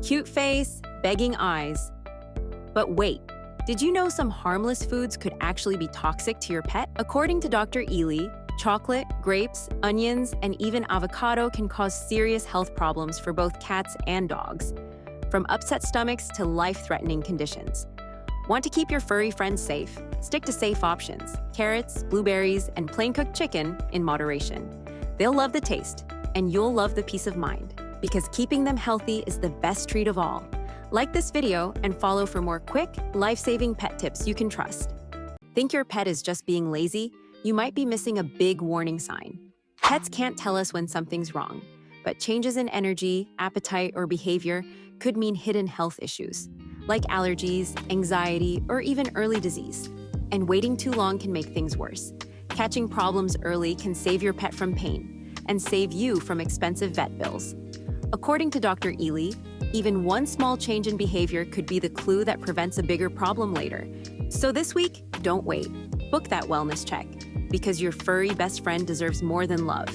Cute face, begging eyes. But wait, did you know some harmless foods could actually be toxic to your pet? According to Dr. Elie, chocolate, grapes, onions, and even avocado can cause serious health problems for both cats and dogs, from upset stomachs to life-threatening conditions. Want to keep your furry friends safe? Stick to safe options: carrots, blueberries, and plain-cooked chicken in moderation. They'll love the taste, and you'll love the peace of mind, because keeping them healthy is the best treat of all. Like this video and follow for more quick, life-saving pet tips you can trust. Think your pet is just being lazy? You might be missing a big warning sign. Pets can't tell us when something's wrong, but changes in energy, appetite, or behavior could mean hidden health issues, like allergies, anxiety, or even early disease. And waiting too long can make things worse. Catching problems early can save your pet from pain and save you from expensive vet bills. According to Dr. Elie, even one small change in behavior could be the clue that prevents a bigger problem later. So this week, don't wait. Book that wellness check, because your furry best friend deserves more than love.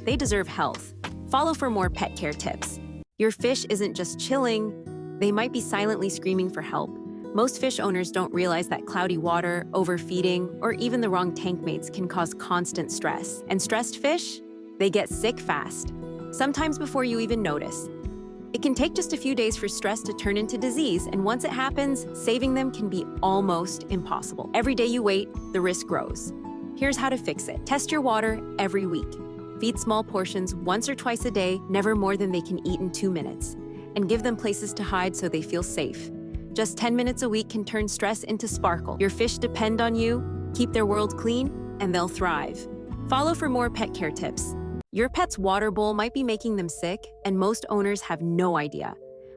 They deserve health. Follow for more pet care tips. Your fish isn't just chilling, they might be silently screaming for help. Most fish owners don't realize that cloudy water, overfeeding, or even the wrong tank mates can cause constant stress. And stressed fish? They get sick fast, sometimes before you even notice. It can take just a few days for stress to turn into disease, and once it happens, saving them can be almost impossible. Every day you wait, the risk grows. Here's how to fix it. Test your water every week. Feed small portions once or twice a day, never more than they can eat in 2 minutes. And give them places to hide so they feel safe. Just 10 minutes a week can turn stress into sparkle. Your fish depend on you. Keep their world clean, and they'll thrive. Follow for more pet care tips. Your pet's water bowl might be making them sick, and most owners have no idea.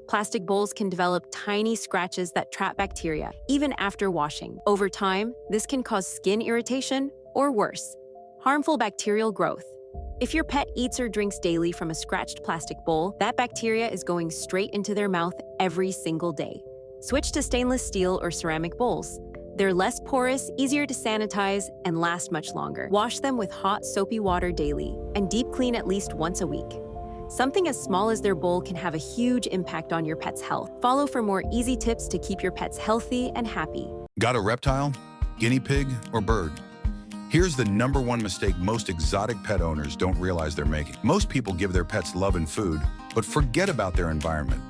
Plastic bowls can develop tiny scratches that trap bacteria, even after washing. Over time, this can cause skin irritation, or worse, harmful bacterial growth. If your pet eats or drinks daily from a scratched plastic bowl, that bacteria is going straight into their mouth every single day. Switch to stainless steel or ceramic bowls. They're less porous, easier to sanitize, and last much longer. Wash them with hot, soapy water daily, and deep clean at least once a week. Something as small as their bowl can have a huge impact on your pet's health. Follow for more easy tips to keep your pets healthy and happy. Got a reptile, guinea pig, or bird? Here's the #1 mistake most exotic pet owners don't realize they're making. Most people give their pets love and food, but forget about their environment.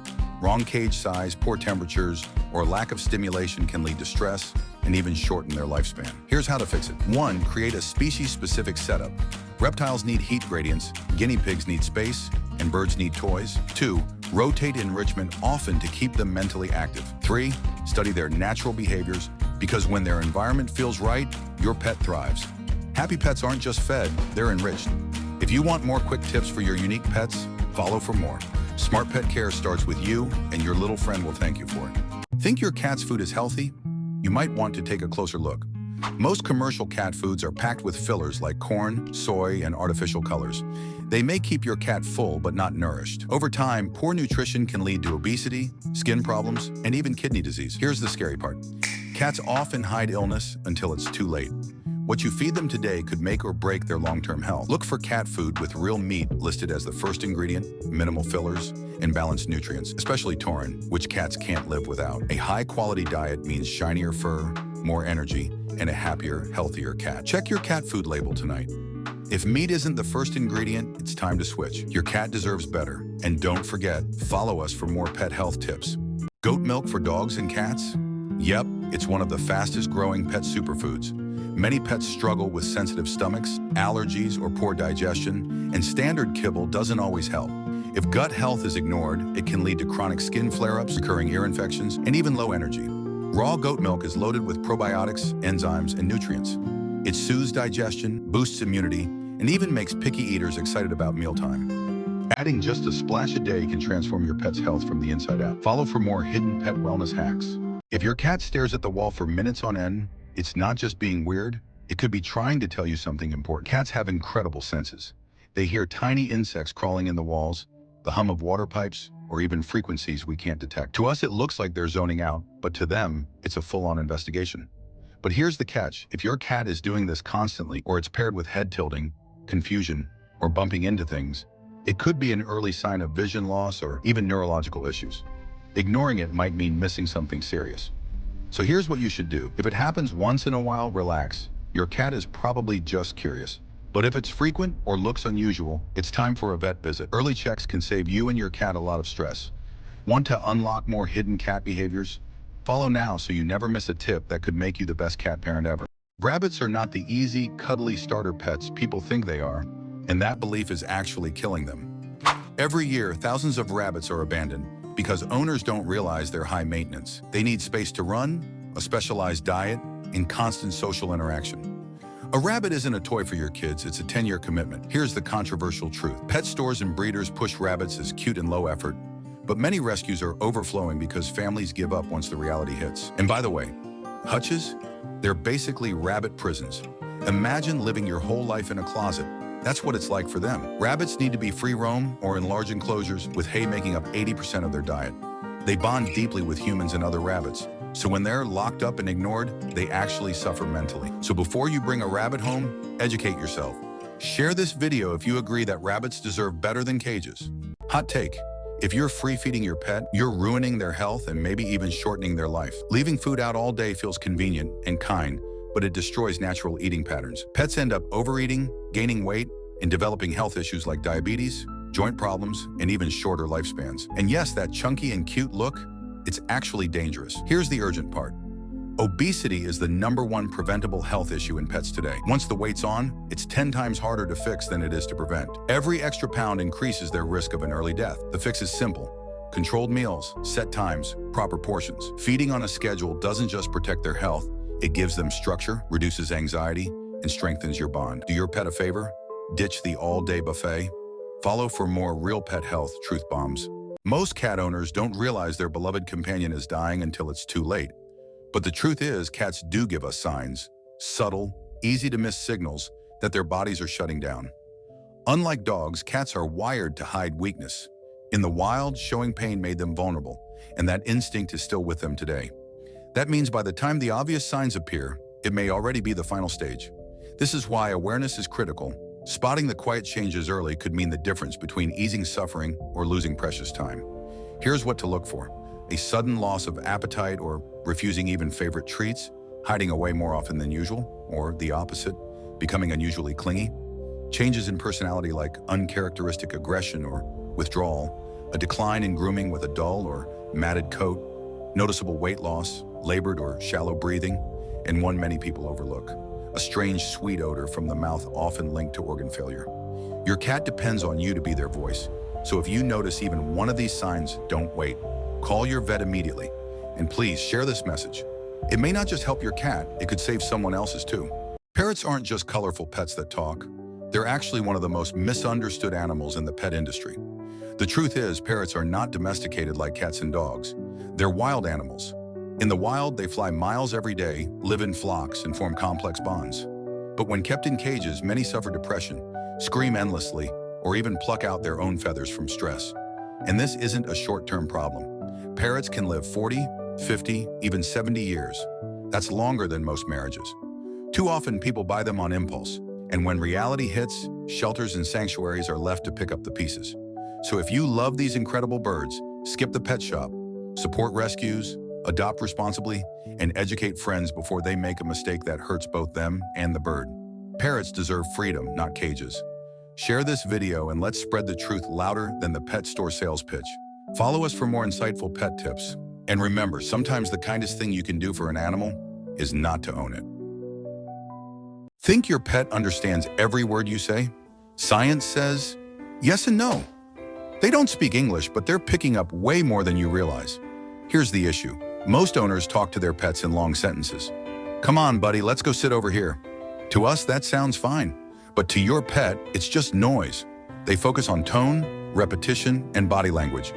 Wrong cage size, poor temperatures, or lack of stimulation can lead to stress and even shorten their lifespan. Here's how to fix it. 1. Create a species-specific setup. Reptiles need heat gradients, guinea pigs need space, and birds need toys. 2. Rotate enrichment often to keep them mentally active. 3. Study their natural behaviors, because when their environment feels right, your pet thrives. Happy pets aren't just fed, they're enriched. If you want more quick tips for your unique pets, follow for more. Smart pet care starts with you, and your little friend will thank you for it. Think your cat's food is healthy? You might want to take a closer look. Most commercial cat foods are packed with fillers like corn, soy, and artificial colors. They may keep your cat full but not nourished. Over time, poor nutrition can lead to obesity, skin problems, and even kidney disease. Here's the scary part. Cats often hide illness until it's too late. What you feed them today could make or break their long-term health. Look for cat food with real meat listed as the first ingredient, minimal fillers, and balanced nutrients, especially taurine, which cats can't live without. A high-quality diet means shinier fur, more energy, and a happier, healthier cat. Check your cat food label tonight. If meat isn't the first ingredient, it's time to switch. Your cat deserves better. And don't forget, follow us for more pet health tips. Goat milk for dogs and cats? Yep, it's one of the fastest-growing pet superfoods. Many pets struggle with sensitive stomachs, allergies, or poor digestion, and standard kibble doesn't always help. If gut health is ignored, it can lead to chronic skin flare-ups, recurring ear infections, and even low energy. Raw goat milk is loaded with probiotics, enzymes, and nutrients. It soothes digestion, boosts immunity, and even makes picky eaters excited about mealtime. Adding just a splash a day can transform your pet's health from the inside out. Follow for more hidden pet wellness hacks. If your cat stares at the wall for minutes on end, it's not just being weird, it could be trying to tell you something important. Cats have incredible senses. They hear tiny insects crawling in the walls, the hum of water pipes, or even frequencies we can't detect. To us, it looks like they're zoning out, but to them, it's a full-on investigation. But here's the catch. If your cat is doing this constantly, or it's paired with head tilting, confusion, or bumping into things, It could be an early sign of vision loss or even neurological issues. Ignoring it might mean missing something serious. So here's what you should do. If it happens once in a while, relax. Your cat is probably just curious. But if it's frequent or looks unusual, it's time for a vet visit. Early checks can save you and your cat a lot of stress. Want to unlock more hidden cat behaviors? Follow now so you never miss a tip that could make you the best cat parent ever. Rabbits are not the easy, cuddly starter pets people think they are, and that belief is actually killing them. Every year, thousands of rabbits are abandoned because owners don't realize they're high maintenance. They need space to run, a specialized diet, and constant social interaction. A rabbit isn't a toy for your kids, it's a 10-year commitment. Here's the controversial truth. Pet stores and breeders push rabbits as cute and low effort, but many rescues are overflowing because families give up once the reality hits. And by the way, hutches? They're basically rabbit prisons. Imagine living your whole life in a closet. That's what it's like for them. Rabbits need to be free roam or in large enclosures with hay making up 80% of their diet. They bond deeply with humans and other rabbits. So when they're locked up and ignored, they actually suffer mentally. So before you bring a rabbit home, educate yourself. Share this video if you agree that rabbits deserve better than cages. Hot take. If you're free-feeding your pet, you're ruining their health and maybe even shortening their life. Leaving food out all day feels convenient and kind, but it destroys natural eating patterns. Pets end up overeating, gaining weight, and developing health issues like diabetes, joint problems, and even shorter lifespans. And yes, that chunky and cute look, it's actually dangerous. Here's the urgent part. Obesity is the #1 preventable health issue in pets today. Once the weight's on, it's 10 times harder to fix than it is to prevent. Every extra pound increases their risk of an early death. The fix is simple. Controlled meals, set times, proper portions. Feeding on a schedule doesn't just protect their health, it gives them structure, reduces anxiety, and strengthens your bond. Do your pet a favor? Ditch the all-day buffet. Follow for more real pet health truth bombs. Most cat owners don't realize their beloved companion is dying until it's too late. But the truth is, cats do give us signs, subtle, easy-to-miss signals that their bodies are shutting down. Unlike dogs, cats are wired to hide weakness. In the wild, showing pain made them vulnerable, and that instinct is still with them today. That means by the time the obvious signs appear, it may already be the final stage. This is why awareness is critical. Spotting the quiet changes early could mean the difference between easing suffering or losing precious time. Here's what to look for. A sudden loss of appetite or refusing even favorite treats, hiding away more often than usual, or the opposite, becoming unusually clingy. Changes in personality like uncharacteristic aggression or withdrawal, a decline in grooming with a dull or matted coat, noticeable weight loss, labored or shallow breathing, and one many people overlook. A strange sweet odor from the mouth often linked to organ failure. Your cat depends on you to be their voice. So if you notice even one of these signs, don't wait. Call your vet immediately. And please share this message. It may not just help your cat, it could save someone else's too. Parrots aren't just colorful pets that talk. They're actually one of the most misunderstood animals in the pet industry. The truth is, parrots are not domesticated like cats and dogs. They're wild animals. In the wild, they fly miles every day, live in flocks, and form complex bonds. But when kept in cages, many suffer depression, scream endlessly, or even pluck out their own feathers from stress. And this isn't a short-term problem. Parrots can live 40, 50, even 70 years. That's longer than most marriages. Too often, people buy them on impulse, and when reality hits, shelters and sanctuaries are left to pick up the pieces. So if you love these incredible birds, skip the pet shop, support rescues, adopt responsibly, and educate friends before they make a mistake that hurts both them and the bird. Parrots deserve freedom, not cages. Share this video and let's spread the truth louder than the pet store sales pitch. Follow us for more insightful pet tips. And remember, sometimes the kindest thing you can do for an animal is not to own it. Think your pet understands every word you say? Science says yes and no. They don't speak English, but they're picking up way more than you realize. Here's the issue. Most owners talk to their pets in long sentences. Come on, buddy, let's go sit over here. To us, that sounds fine. But to your pet, it's just noise. They focus on tone, repetition, and body language.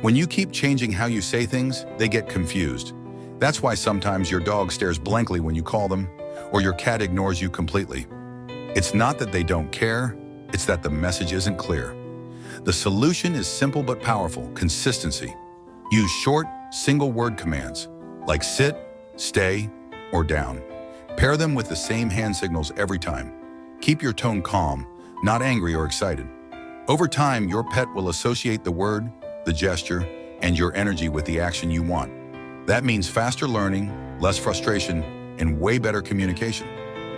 When you keep changing how you say things, they get confused. That's why sometimes your dog stares blankly when you call them, or your cat ignores you completely. It's not that they don't care, it's that the message isn't clear. The solution is simple but powerful: consistency. Use short, single-word commands, like sit, stay, or down. Pair them with the same hand signals every time. Keep your tone calm, not angry or excited. Over time, your pet will associate the word, the gesture, and your energy with the action you want. That means faster learning, less frustration, and way better communication.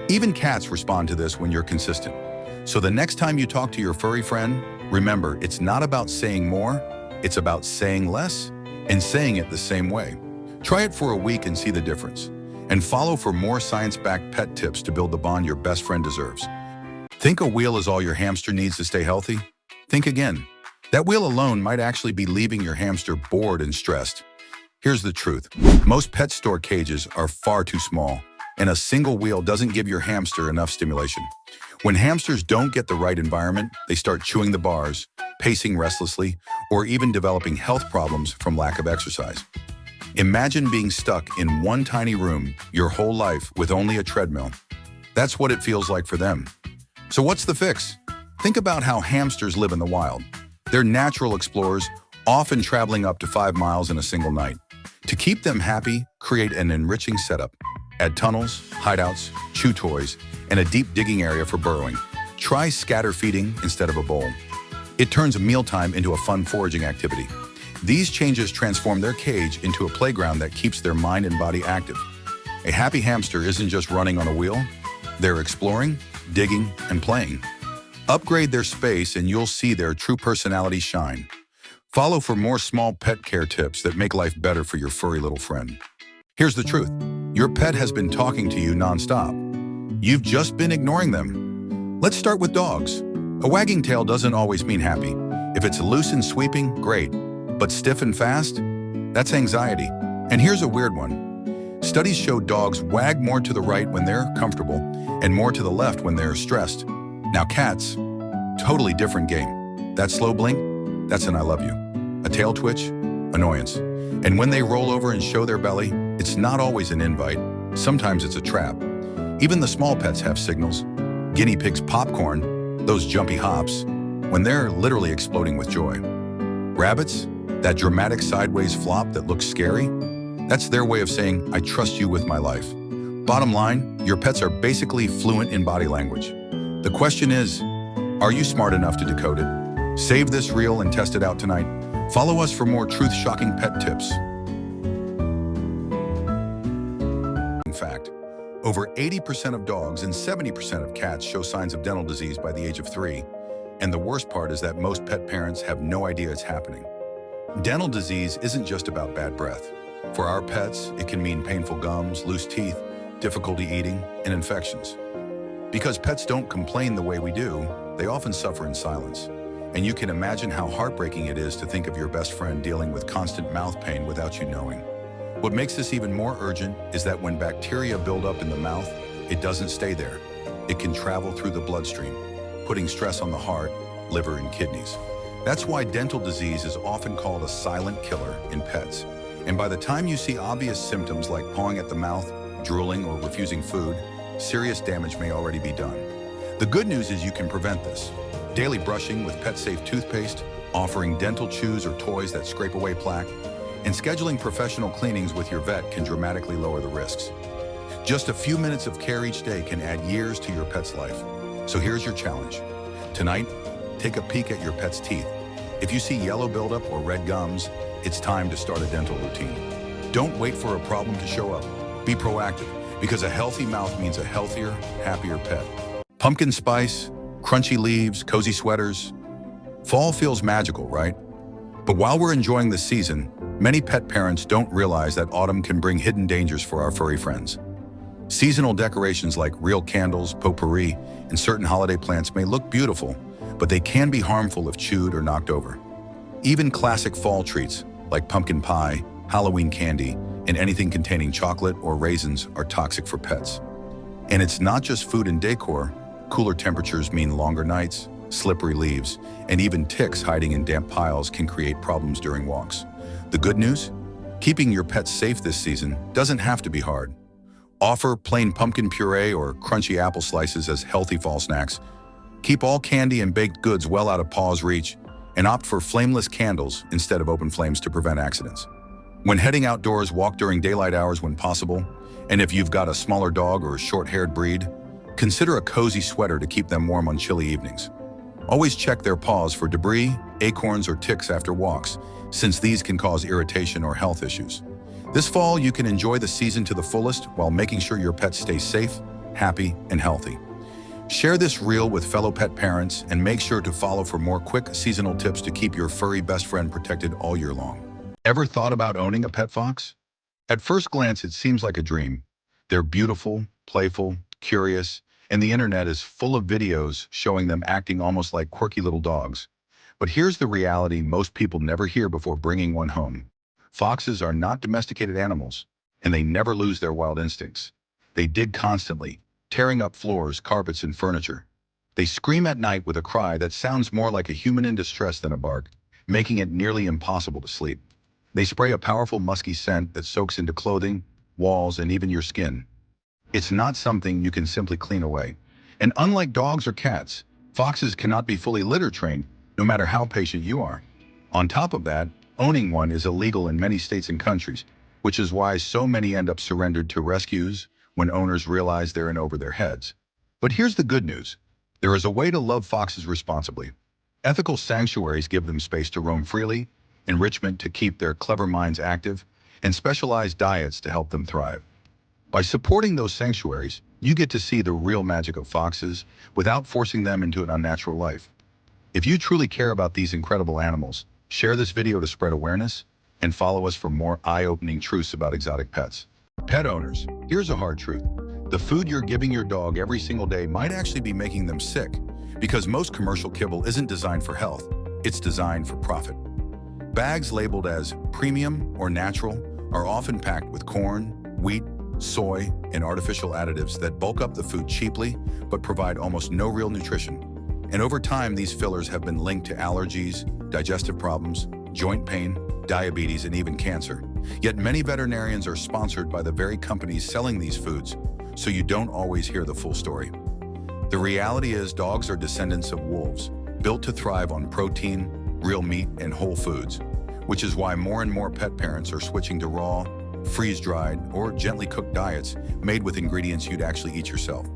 Even cats respond to this when you're consistent. So the next time you talk to your furry friend, remember, it's not about saying more, it's about saying less and saying it the same way. Try it for a week and see the difference. And follow for more science-backed pet tips to build the bond your best friend deserves. Think a wheel is all your hamster needs to stay healthy? Think again. That wheel alone might actually be leaving your hamster bored and stressed. Here's the truth. Most pet store cages are far too small, and a single wheel doesn't give your hamster enough stimulation. When hamsters don't get the right environment, they start chewing the bars, pacing restlessly, or even developing health problems from lack of exercise. Imagine being stuck in one tiny room your whole life with only a treadmill. That's what it feels like for them. So what's the fix? Think about how hamsters live in the wild. They're natural explorers, often traveling up to 5 miles in a single night. To keep them happy, create an enriching setup. Add tunnels, hideouts, chew toys, and a deep digging area for burrowing. Try scatter feeding instead of a bowl. It turns mealtime into a fun foraging activity. These changes transform their cage into a playground that keeps their mind and body active. A happy hamster isn't just running on a wheel, they're exploring, digging, and playing. Upgrade their space and you'll see their true personality shine. Follow for more small pet care tips that make life better for your furry little friend. Here's the truth. Your pet has been talking to you nonstop. You've just been ignoring them. Let's start with dogs. A wagging tail doesn't always mean happy. If it's loose and sweeping, great. But stiff and fast? That's anxiety. And here's a weird one. Studies show dogs wag more to the right when they're comfortable and more to the left when they're stressed. Now cats, totally different game. That slow blink, that's an I love you. A tail twitch, annoyance. And when they roll over and show their belly, it's not always an invite. Sometimes it's a trap. Even the small pets have signals. Guinea pigs popcorn, those jumpy hops, when they're literally exploding with joy. Rabbits, that dramatic sideways flop that looks scary, that's their way of saying, I trust you with my life. Bottom line, your pets are basically fluent in body language. The question is, are you smart enough to decode it? Save this reel and test it out tonight. Follow us for more truth-shocking pet tips. In fact, over 80% of dogs and 70% of cats show signs of dental disease by the age of 3. And the worst part is that most pet parents have no idea it's happening. Dental disease isn't just about bad breath. For our pets, it can mean painful gums, loose teeth, difficulty eating, and infections. Because pets don't complain the way we do, they often suffer in silence. And you can imagine how heartbreaking it is to think of your best friend dealing with constant mouth pain without you knowing. What makes this even more urgent is that when bacteria build up in the mouth, it doesn't stay there. It can travel through the bloodstream, putting stress on the heart, liver, and kidneys. That's why dental disease is often called a silent killer in pets. And by the time you see obvious symptoms like pawing at the mouth, drooling, or refusing food, serious damage may already be done. The good news is you can prevent this. Daily brushing with pet-safe toothpaste, offering dental chews or toys that scrape away plaque, and scheduling professional cleanings with your vet can dramatically lower the risks. Just a few minutes of care each day can add years to your pet's life. So here's your challenge. Tonight, take a peek at your pet's teeth. If you see yellow buildup or red gums, it's time to start a dental routine. Don't wait for a problem to show up. Be proactive, because a healthy mouth means a healthier, happier pet. Pumpkin spice, crunchy leaves, cozy sweaters. Fall feels magical, right? But while we're enjoying this season, many pet parents don't realize that autumn can bring hidden dangers for our furry friends. Seasonal decorations like real candles, potpourri, and certain holiday plants may look beautiful, but they can be harmful if chewed or knocked over. Even classic fall treats, like pumpkin pie, Halloween candy, and anything containing chocolate or raisins are toxic for pets. And it's not just food and decor. Cooler temperatures mean longer nights, slippery leaves, and even ticks hiding in damp piles can create problems during walks. The good news? Keeping your pets safe this season doesn't have to be hard. Offer plain pumpkin puree or crunchy apple slices as healthy fall snacks. Keep all candy and baked goods well out of paw's reach, and opt for flameless candles instead of open flames to prevent accidents. When heading outdoors, walk during daylight hours when possible, and if you've got a smaller dog or a short-haired breed, consider a cozy sweater to keep them warm on chilly evenings. Always check their paws for debris, acorns, or ticks after walks, since these can cause irritation or health issues. This fall, you can enjoy the season to the fullest while making sure your pet stays safe, happy, and healthy. Share this reel with fellow pet parents and make sure to follow for more quick seasonal tips to keep your furry best friend protected all year long. Ever thought about owning a pet fox? At first glance, it seems like a dream. They're beautiful, playful, curious, and the internet is full of videos showing them acting almost like quirky little dogs. But here's the reality most people never hear before bringing one home. Foxes are not domesticated animals, and they never lose their wild instincts. They dig constantly, tearing up floors, carpets, and furniture. They scream at night with a cry that sounds more like a human in distress than a bark, making it nearly impossible to sleep. They spray a powerful musky scent that soaks into clothing, walls, and even your skin. It's not something you can simply clean away. And unlike dogs or cats, foxes cannot be fully litter trained, no matter how patient you are. On top of that, owning one is illegal in many states and countries, which is why so many end up surrendered to rescues when owners realize they're in over their heads. But here's the good news. There is a way to love foxes responsibly. Ethical sanctuaries give them space to roam freely, enrichment to keep their clever minds active, and specialized diets to help them thrive. By supporting those sanctuaries, you get to see the real magic of foxes without forcing them into an unnatural life. If you truly care about these incredible animals, share this video to spread awareness and follow us for more eye-opening truths about exotic pets. Pet owners, here's a hard truth. The food you're giving your dog every single day might actually be making them sick, because most commercial kibble isn't designed for health, it's designed for profit. Bags labeled as premium or natural are often packed with corn, wheat, soy, and artificial additives that bulk up the food cheaply but provide almost no real nutrition. And over time, these fillers have been linked to allergies, digestive problems, joint pain, diabetes, and even cancer. Yet many veterinarians are sponsored by the very companies selling these foods, so you don't always hear the full story. The reality is dogs are descendants of wolves, built to thrive on protein, real meat, and whole foods, which is why more and more pet parents are switching to raw, freeze-dried, or gently cooked diets made with ingredients you'd actually eat yourself.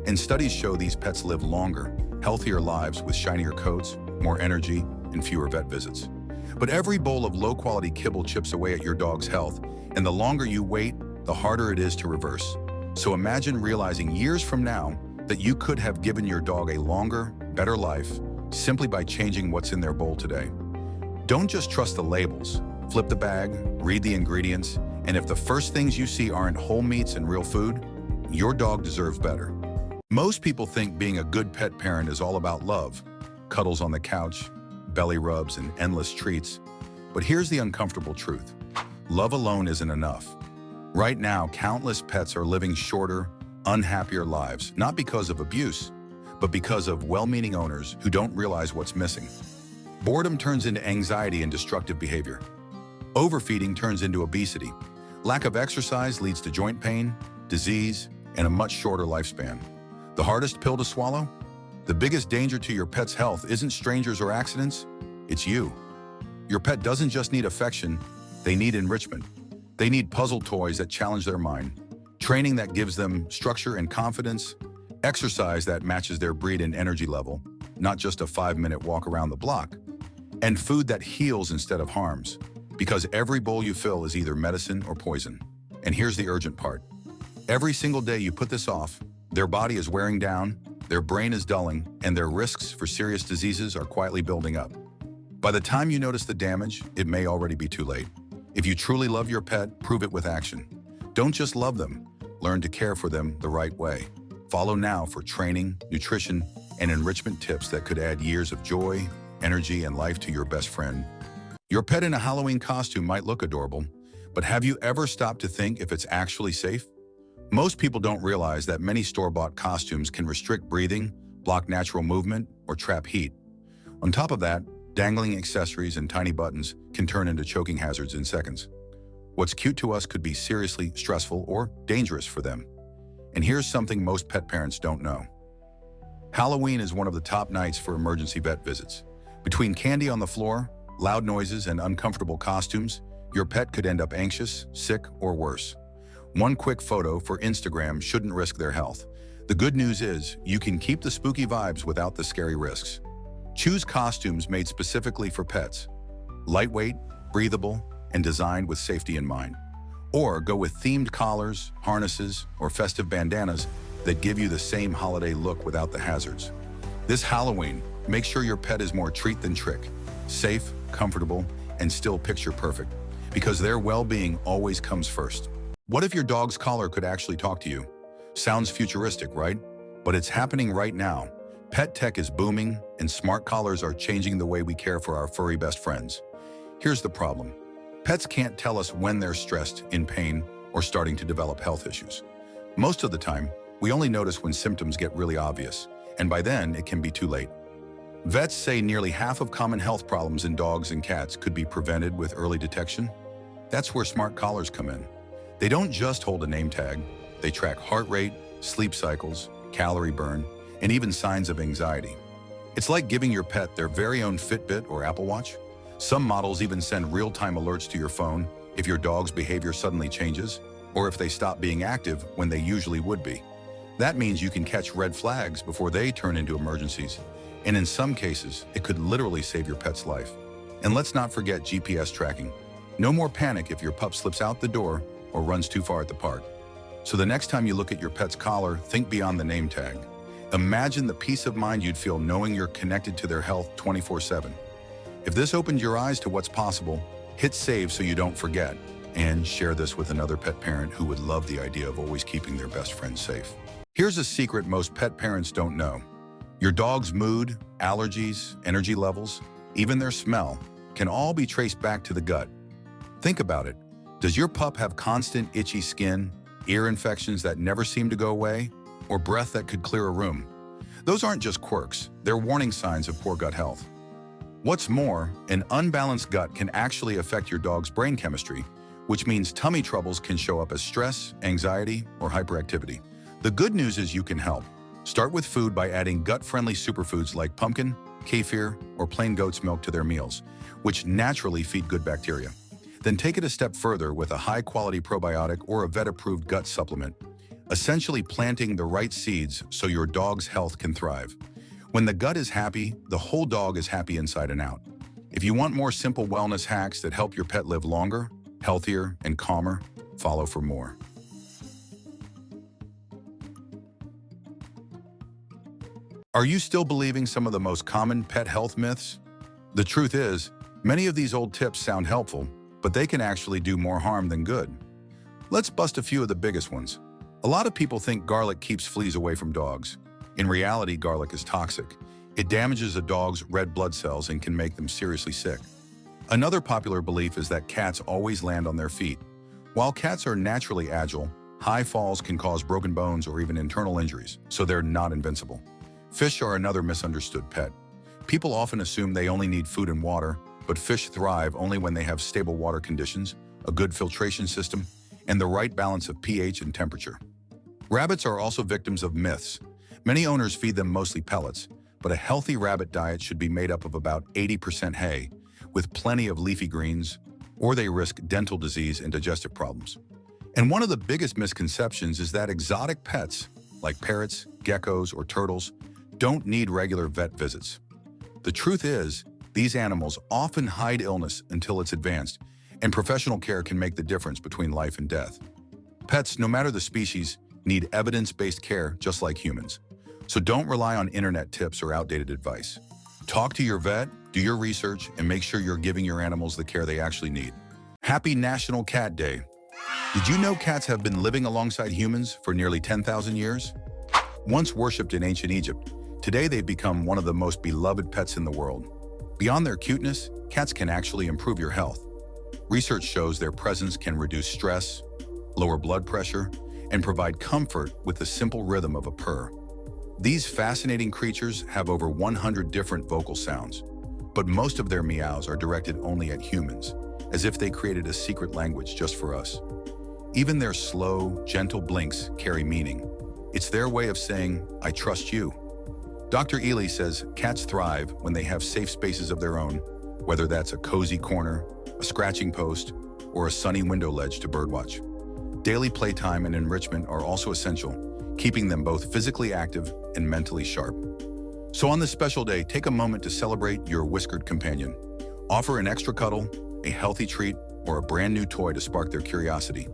And studies show these pets live longer, healthier lives with shinier coats, more energy, and fewer vet visits. But every bowl of low-quality kibble chips away at your dog's health, and the longer you wait, the harder it is to reverse. So imagine realizing years from now that you could have given your dog a longer, better life simply by changing what's in their bowl today. Don't just trust the labels. Flip the bag, read the ingredients, and if the first things you see aren't whole meats and real food, your dog deserves better. Most people think being a good pet parent is all about love, cuddles on the couch, belly rubs, and endless treats. But here's the uncomfortable truth. Love alone isn't enough. Right now, countless pets are living shorter, unhappier lives, not because of abuse, but because of well-meaning owners who don't realize what's missing. Boredom turns into anxiety and destructive behavior. Overfeeding turns into obesity. Lack of exercise leads to joint pain, disease, and a much shorter lifespan. The hardest pill to swallow? The biggest danger to your pet's health isn't strangers or accidents, it's you. Your pet doesn't just need affection, they need enrichment. They need puzzle toys that challenge their mind, training that gives them structure and confidence, exercise that matches their breed and energy level, not just a 5-minute walk around the block, and food that heals instead of harms, because every bowl you fill is either medicine or poison. And here's the urgent part. Every single day you put this off, their body is wearing down, their brain is dulling, and their risks for serious diseases are quietly building up. By the time you notice the damage, it may already be too late. If you truly love your pet, prove it with action. Don't just love them, learn to care for them the right way. Follow now for training, nutrition, and enrichment tips that could add years of joy, energy, and life to your best friend. Your pet in a Halloween costume might look adorable, but have you ever stopped to think if it's actually safe? Most people don't realize that many store-bought costumes can restrict breathing, block natural movement, or trap heat. On top of that, dangling accessories and tiny buttons can turn into choking hazards in seconds. What's cute to us could be seriously stressful or dangerous for them. And here's something most pet parents don't know. Halloween is one of the top nights for emergency vet visits. Between candy on the floor, loud noises, and uncomfortable costumes, your pet could end up anxious, sick, or worse. One quick photo for Instagram shouldn't risk their health. The good news is, you can keep the spooky vibes without the scary risks. Choose costumes made specifically for pets. Lightweight, breathable, and designed with safety in mind. Or go with themed collars, harnesses, or festive bandanas that give you the same holiday look without the hazards. This Halloween, make sure your pet is more treat than trick. Safe, comfortable, and still picture perfect. Because their well-being always comes first. What if your dog's collar could actually talk to you? Sounds futuristic, right? But it's happening right now. Pet tech is booming, and smart collars are changing the way we care for our furry best friends. Here's the problem. Pets can't tell us when they're stressed, in pain, or starting to develop health issues. Most of the time, we only notice when symptoms get really obvious, and by then it can be too late. Vets say nearly half of common health problems in dogs and cats could be prevented with early detection. That's where smart collars come in. They don't just hold a name tag. They track heart rate, sleep cycles, calorie burn, and even signs of anxiety. It's like giving your pet their very own Fitbit or Apple Watch. Some models even send real-time alerts to your phone if your dog's behavior suddenly changes, or if they stop being active when they usually would be. That means you can catch red flags before they turn into emergencies, and in some cases, it could literally save your pet's life. And let's not forget GPS tracking. No more panic if your pup slips out the door or runs too far at the park. So the next time you look at your pet's collar, think beyond the name tag. Imagine the peace of mind you'd feel knowing you're connected to their health 24/7. If this opened your eyes to what's possible, hit save so you don't forget, and share this with another pet parent who would love the idea of always keeping their best friend safe. Here's a secret most pet parents don't know. Your dog's mood, allergies, energy levels, even their smell, can all be traced back to the gut. Think about it. Does your pup have constant itchy skin, ear infections that never seem to go away, or breath that could clear a room? Those aren't just quirks, they're warning signs of poor gut health. What's more, an unbalanced gut can actually affect your dog's brain chemistry, which means tummy troubles can show up as stress, anxiety, or hyperactivity. The good news is you can help. Start with food by adding gut-friendly superfoods like pumpkin, kefir, or plain goat's milk to their meals, which naturally feed good bacteria. Then take it a step further with a high-quality probiotic or a vet-approved gut supplement, essentially planting the right seeds so your dog's health can thrive. When the gut is happy, the whole dog is happy inside and out. If you want more simple wellness hacks that help your pet live longer, healthier, and calmer, follow for more. Are you still believing some of the most common pet health myths? The truth is, many of these old tips sound helpful, but they can actually do more harm than good. Let's bust a few of the biggest ones. A lot of people think garlic keeps fleas away from dogs. In reality, garlic is toxic. It damages a dog's red blood cells and can make them seriously sick. Another popular belief is that cats always land on their feet. While cats are naturally agile, high falls can cause broken bones or even internal injuries, so they're not invincible. Fish are another misunderstood pet. People often assume they only need food and water, but fish thrive only when they have stable water conditions, a good filtration system, and the right balance of pH and temperature. Rabbits are also victims of myths. Many owners feed them mostly pellets, but a healthy rabbit diet should be made up of about 80% hay, with plenty of leafy greens, or they risk dental disease and digestive problems. And one of the biggest misconceptions is that exotic pets, like parrots, geckos, or turtles, don't need regular vet visits. The truth is, these animals often hide illness until it's advanced, and professional care can make the difference between life and death. Pets, no matter the species, need evidence-based care just like humans. So don't rely on internet tips or outdated advice. Talk to your vet, do your research, and make sure you're giving your animals the care they actually need. Happy National Cat Day! Did you know cats have been living alongside humans for nearly 10,000 years? Once worshipped in ancient Egypt, today they've become one of the most beloved pets in the world. Beyond their cuteness, cats can actually improve your health. Research shows their presence can reduce stress, lower blood pressure, and provide comfort with the simple rhythm of a purr. These fascinating creatures have over 100 different vocal sounds, but most of their meows are directed only at humans, as if they created a secret language just for us. Even their slow, gentle blinks carry meaning. It's their way of saying, "I trust you." Dr. Elie says cats thrive when they have safe spaces of their own, whether that's a cozy corner, a scratching post, or a sunny window ledge to birdwatch. Daily playtime and enrichment are also essential, keeping them both physically active and mentally sharp. So on this special day, take a moment to celebrate your whiskered companion. Offer an extra cuddle, a healthy treat, or a brand new toy to spark their curiosity.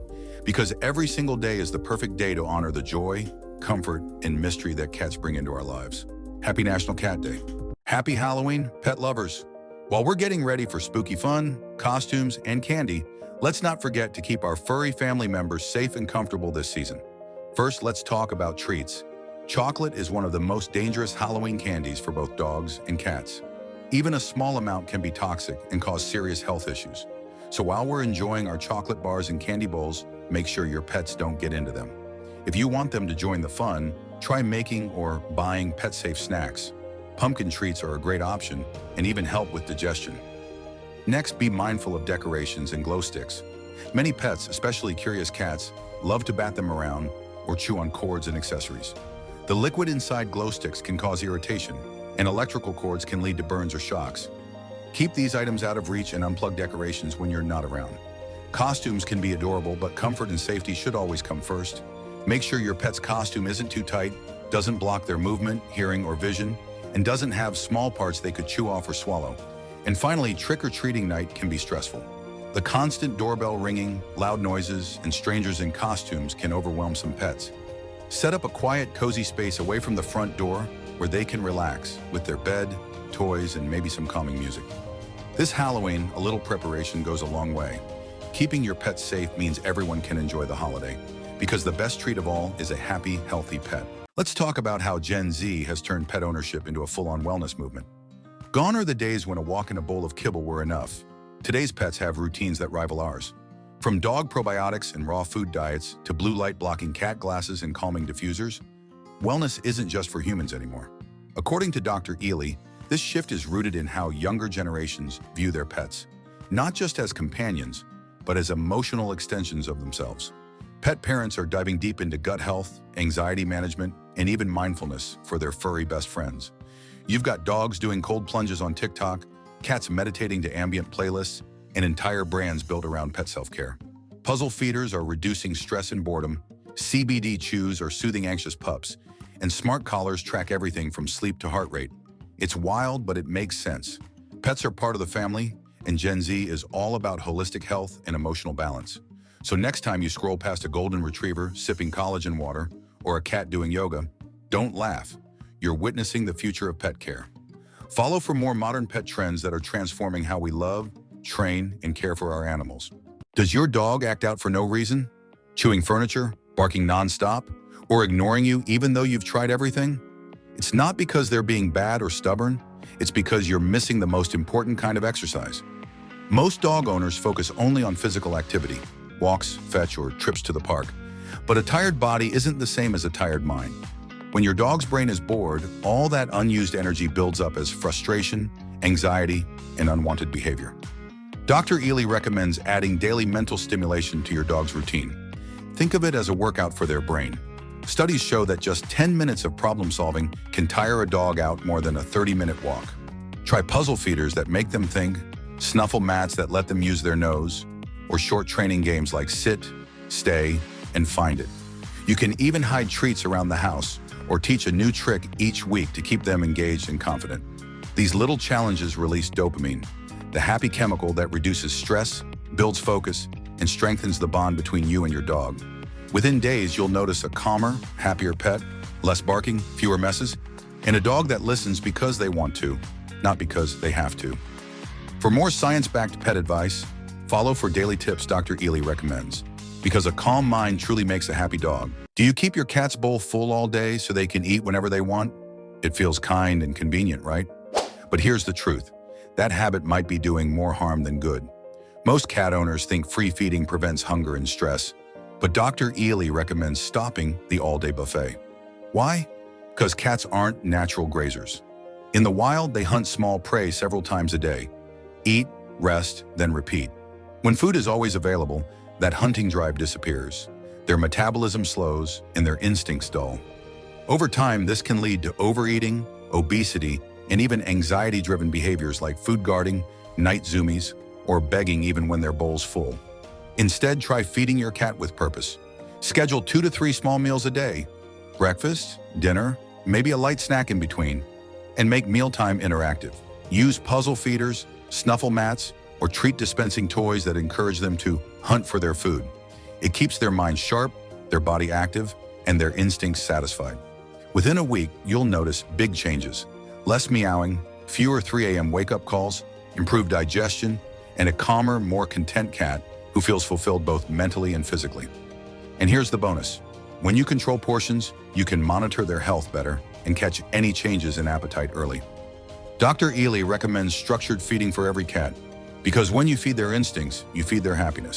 Because every single day is the perfect day to honor the joy, comfort, and mystery that cats bring into our lives. Happy National Cat Day. Happy Halloween, pet lovers. While we're getting ready for spooky fun, costumes, and candy, let's not forget to keep our furry family members safe and comfortable this season. First, let's talk about treats. Chocolate is one of the most dangerous Halloween candies for both dogs and cats. Even a small amount can be toxic and cause serious health issues. So while we're enjoying our chocolate bars and candy bowls, make sure your pets don't get into them. If you want them to join the fun, try making or buying pet-safe snacks. Pumpkin treats are a great option and even help with digestion. Next, be mindful of decorations and glow sticks. Many pets, especially curious cats, love to bat them around or chew on cords and accessories. The liquid inside glow sticks can cause irritation, and electrical cords can lead to burns or shocks. Keep these items out of reach and unplug decorations when you're not around. Costumes can be adorable, but comfort and safety should always come first. Make sure your pet's costume isn't too tight, doesn't block their movement, hearing, or vision, and doesn't have small parts they could chew off or swallow. And finally, trick-or-treating night can be stressful. The constant doorbell ringing, loud noises, and strangers in costumes can overwhelm some pets. Set up a quiet, cozy space away from the front door where they can relax with their bed, toys, and maybe some calming music. This Halloween, a little preparation goes a long way. Keeping your pets safe means everyone can enjoy the holiday, because the best treat of all is a happy, healthy pet. Let's talk about how Gen Z has turned pet ownership into a full-on wellness movement. Gone are the days when a walk and a bowl of kibble were enough. Today's pets have routines that rival ours. From dog probiotics and raw food diets to blue light blocking cat glasses and calming diffusers, wellness isn't just for humans anymore. According to Dr. Elie, this shift is rooted in how younger generations view their pets, not just as companions, but as emotional extensions of themselves. Pet parents are diving deep into gut health, anxiety management, and even mindfulness for their furry best friends. You've got dogs doing cold plunges on TikTok, cats meditating to ambient playlists, and entire brands built around pet self-care. Puzzle feeders are reducing stress and boredom, CBD chews are soothing anxious pups, and smart collars track everything from sleep to heart rate. It's wild, but it makes sense. Pets are part of the family, and Gen Z is all about holistic health and emotional balance. So next time you scroll past a golden retriever sipping collagen water or a cat doing yoga, don't laugh. You're witnessing the future of pet care. Follow for more modern pet trends that are transforming how we love, train, and care for our animals. Does your dog act out for no reason? Chewing furniture, barking nonstop, or ignoring you even though you've tried everything? It's not because they're being bad or stubborn, it's because you're missing the most important kind of exercise. Most dog owners focus only on physical activity, walks, fetch, or trips to the park. But a tired body isn't the same as a tired mind. When your dog's brain is bored, all that unused energy builds up as frustration, anxiety, and unwanted behavior. Dr. Elie recommends adding daily mental stimulation to your dog's routine. Think of it as a workout for their brain. Studies show that just 10 minutes of problem solving can tire a dog out more than a 30-minute walk. Try puzzle feeders that make them think, snuffle mats that let them use their nose, or short training games like sit, stay, and find it. You can even hide treats around the house or teach a new trick each week to keep them engaged and confident. These little challenges release dopamine, the happy chemical that reduces stress, builds focus, and strengthens the bond between you and your dog. Within days, you'll notice a calmer, happier pet, less barking, fewer messes, and a dog that listens because they want to, not because they have to. For more science-backed pet advice, follow for daily tips Dr. Elie recommends, because a calm mind truly makes a happy dog. Do you keep your cat's bowl full all day so they can eat whenever they want? It feels kind and convenient, right? But here's the truth. That habit might be doing more harm than good. Most cat owners think free feeding prevents hunger and stress, but Dr. Elie recommends stopping the all-day buffet. Why? Because cats aren't natural grazers. In the wild, they hunt small prey several times a day. Eat, rest, then repeat. When food is always available, that hunting drive disappears. Their metabolism slows and their instincts dull. Over time, this can lead to overeating, obesity, and even anxiety-driven behaviors like food guarding, night zoomies, or begging even when their bowl's full. Instead, try feeding your cat with purpose. Schedule 2 to 3 small meals a day. Breakfast, dinner, maybe a light snack in between. And make mealtime interactive. Use puzzle feeders, snuffle mats, or treat dispensing toys that encourage them to hunt for their food. It keeps their mind sharp, their body active, and their instincts satisfied. Within a week, you'll notice big changes. Less meowing, fewer 3 a.m. wake-up calls, improved digestion, and a calmer, more content cat who feels fulfilled both mentally and physically. And here's the bonus. When you control portions, you can monitor their health better and catch any changes in appetite early. Dr. Elie recommends structured feeding for every cat, because when you feed their instincts, you feed their happiness.